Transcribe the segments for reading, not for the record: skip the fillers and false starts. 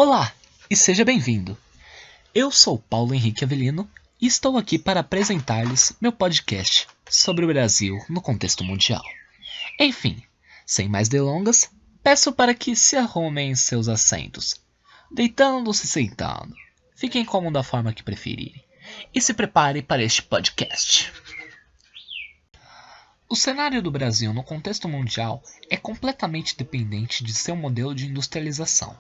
Olá e seja bem-vindo. Eu sou Paulo Henrique Avelino e estou aqui para apresentar-lhes meu podcast sobre o Brasil no contexto mundial. Enfim, sem mais delongas, peço para que se arrumem em seus assentos, deitando ou se sentando. Fiquem como da forma que preferirem e se preparem para este podcast. O cenário do Brasil no contexto mundial é completamente dependente de seu modelo de industrialização,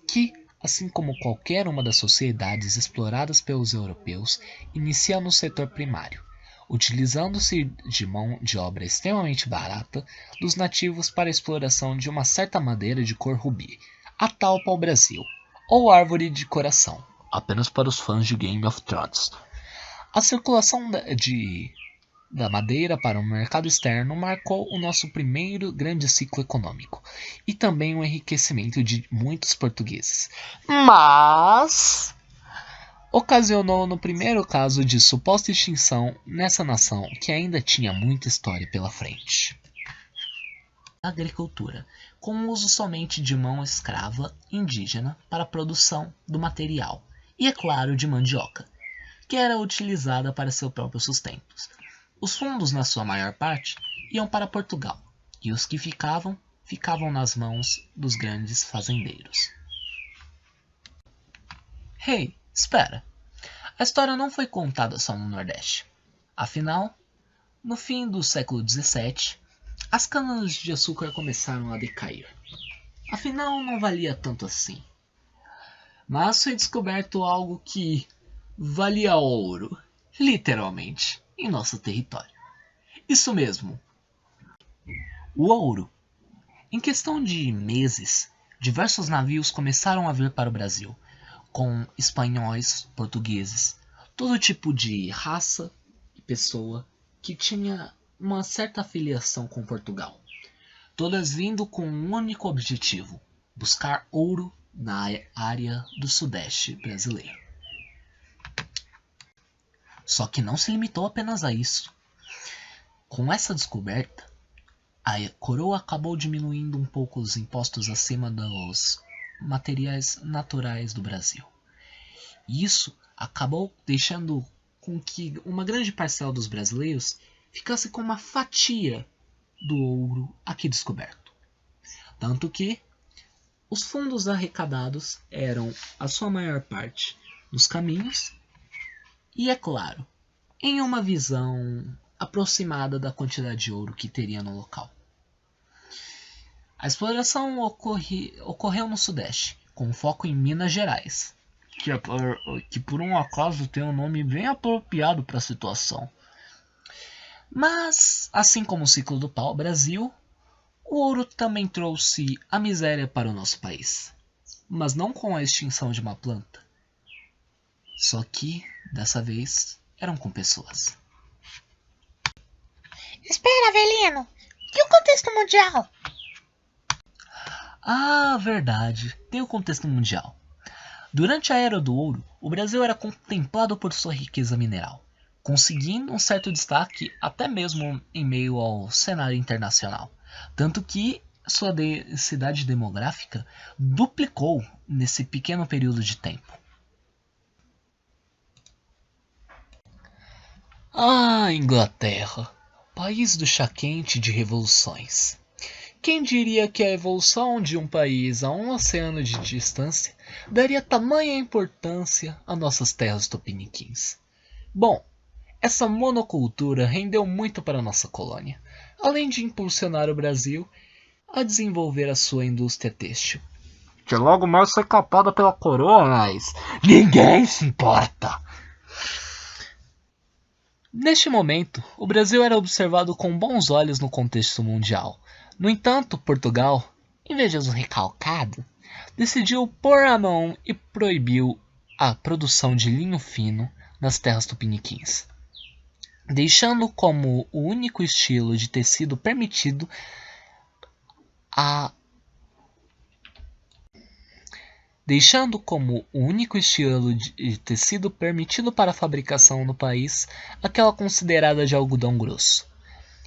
que, assim como qualquer uma das sociedades exploradas pelos europeus, inicia no setor primário, utilizando-se de mão de obra extremamente barata dos nativos para a exploração de uma certa madeira de cor rubi, a tal pau-brasil, ou árvore de coração, apenas para os fãs de Game of Thrones. A circulação da madeira para o mercado externo marcou o nosso primeiro grande ciclo econômico e também o enriquecimento de muitos portugueses, mas ocasionou no primeiro caso de suposta extinção nessa nação que ainda tinha muita história pela frente. A agricultura, com o uso somente de mão escrava indígena para a produção do material e, é claro, de mandioca, que era utilizada para seu próprio sustento. Os fundos, na sua maior parte, iam para Portugal, e os que ficavam nas mãos dos grandes fazendeiros. Hey, espera! A história não foi contada só no Nordeste. Afinal, no fim do século XVII, as canas de açúcar começaram a decair. Afinal, não valia tanto assim. Mas foi descoberto algo que valia ouro, literalmente, em nosso território. Isso mesmo, o ouro. Em questão de meses, diversos navios começaram a vir para o Brasil, com espanhóis, portugueses, todo tipo de raça e pessoa que tinha uma certa filiação com Portugal, todas vindo com um único objetivo: buscar ouro na área do Sudeste brasileiro. Só que não se limitou apenas a isso. Com essa descoberta, a coroa acabou diminuindo um pouco os impostos acima dos materiais naturais do Brasil. E isso acabou deixando com que uma grande parcela dos brasileiros ficasse com uma fatia do ouro aqui descoberto. Tanto que os fundos arrecadados eram, a sua maior parte, nos caminhos e, é claro, em uma visão aproximada da quantidade de ouro que teria no local. A exploração ocorreu no Sudeste, com foco em Minas Gerais, que por um acaso tem um nome bem apropriado para a situação. Mas, assim como o ciclo do pau-brasil, o ouro também trouxe a miséria para o nosso país, mas não com a extinção de uma planta. Só que, dessa vez, eram com pessoas. Espera, Avelino! E o contexto mundial? Ah, verdade, tem o contexto mundial. Durante a Era do Ouro, o Brasil era contemplado por sua riqueza mineral, conseguindo um certo destaque até mesmo em meio ao cenário internacional, tanto que sua densidade demográfica duplicou nesse pequeno período de tempo. Ah, Inglaterra, país do chá quente de revoluções. Quem diria que a evolução de um país a um oceano de distância daria tamanha importância a nossas terras tupiniquins? Bom, essa monocultura rendeu muito para nossa colônia, além de impulsionar o Brasil a desenvolver a sua indústria têxtil, que logo mais foi capada pela coroa, mas ninguém se importa. Neste momento, o Brasil era observado com bons olhos no contexto mundial. No entanto, Portugal, em vez de um recalcado, decidiu pôr a mão e proibiu a produção de linho fino nas terras tupiniquins, deixando como o único estilo de tecido permitido para a fabricação no país aquela considerada de algodão grosso.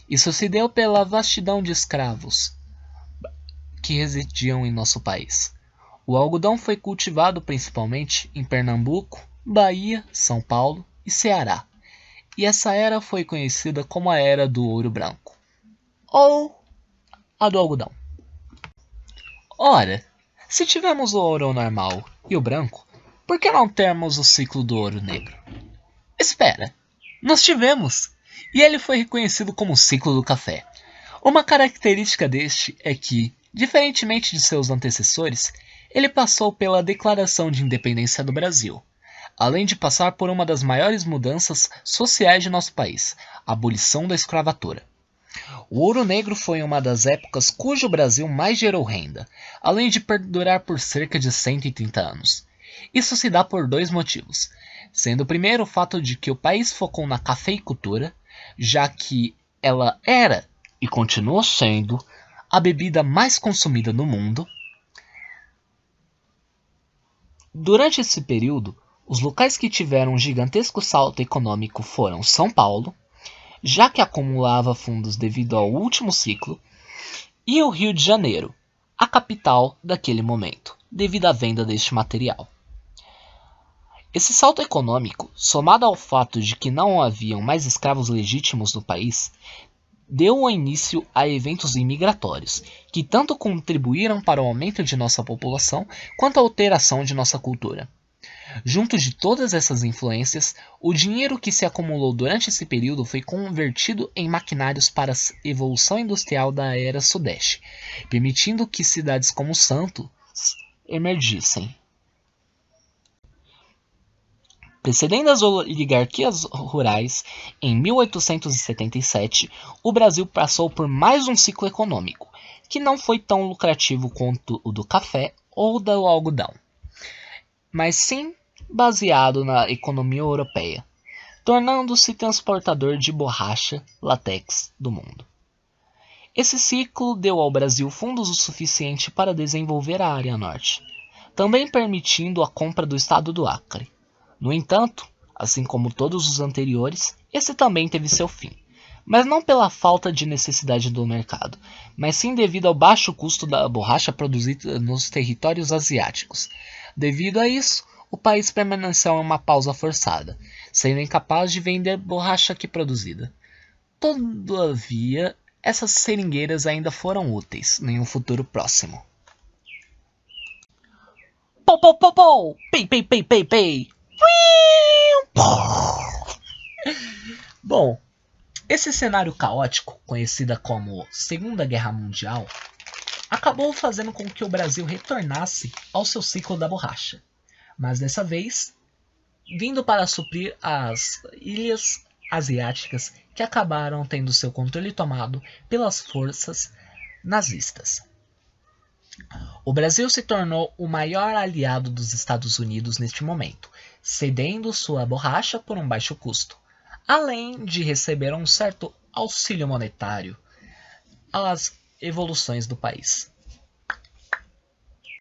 Isso se deu pela vastidão de escravos que residiam em nosso país, O algodão foi cultivado principalmente em Pernambuco, Bahia, São Paulo e Ceará, e essa era foi conhecida como a Era do Ouro Branco, ou a do algodão. Ora, se tivemos o ouro normal e o branco, por que não termos o ciclo do ouro negro? Espera, nós tivemos! E ele foi reconhecido como o ciclo do café. Uma característica deste é que, diferentemente de seus antecessores, ele passou pela Declaração de Independência do Brasil, além de passar por uma das maiores mudanças sociais de nosso país, a abolição da escravatura. O ouro negro foi uma das épocas cujo Brasil mais gerou renda, além de perdurar por cerca de 130 anos. Isso se dá por dois motivos, sendo o primeiro o fato de que o país focou na cafeicultura, já que ela era e continua sendo a bebida mais consumida no mundo. Durante esse período, os locais que tiveram um gigantesco salto econômico foram São Paulo, já que acumulava fundos devido ao último ciclo, e o Rio de Janeiro, a capital daquele momento, devido à venda deste material. Esse salto econômico, somado ao fato de que não haviam mais escravos legítimos no país, deu início a eventos imigratórios, que tanto contribuíram para o aumento de nossa população quanto a alteração de nossa cultura. Junto de todas essas influências, o dinheiro que se acumulou durante esse período foi convertido em maquinários para a evolução industrial da era Sudeste, permitindo que cidades como Santos emergissem. Precedendo as oligarquias rurais, em 1877, o Brasil passou por mais um ciclo econômico, que não foi tão lucrativo quanto o do café ou do algodão, mas sim baseado na economia europeia, tornando-se transportador de borracha látex do mundo. Esse ciclo deu ao Brasil fundos o suficiente para desenvolver a área norte, também permitindo a compra do estado do Acre. No entanto, assim como todos os anteriores, esse também teve seu fim, mas não pela falta de necessidade do mercado, mas sim devido ao baixo custo da borracha produzida nos territórios asiáticos. Devido a isso, o país permaneceu em uma pausa forçada, sendo incapaz de vender borracha aqui produzida. Todavia, essas seringueiras ainda foram úteis em um futuro próximo. Pou, pou, pou, pou! Pei, pei, pei, pei, pei! Bom, esse cenário caótico, conhecida como Segunda Guerra Mundial, acabou fazendo com que o Brasil retornasse ao seu ciclo da borracha, mas dessa vez vindo para suprir as ilhas asiáticas que acabaram tendo seu controle tomado pelas forças nazistas. O Brasil se tornou o maior aliado dos Estados Unidos neste momento, cedendo sua borracha por um baixo custo, além de receber um certo auxílio monetário às evoluções do país.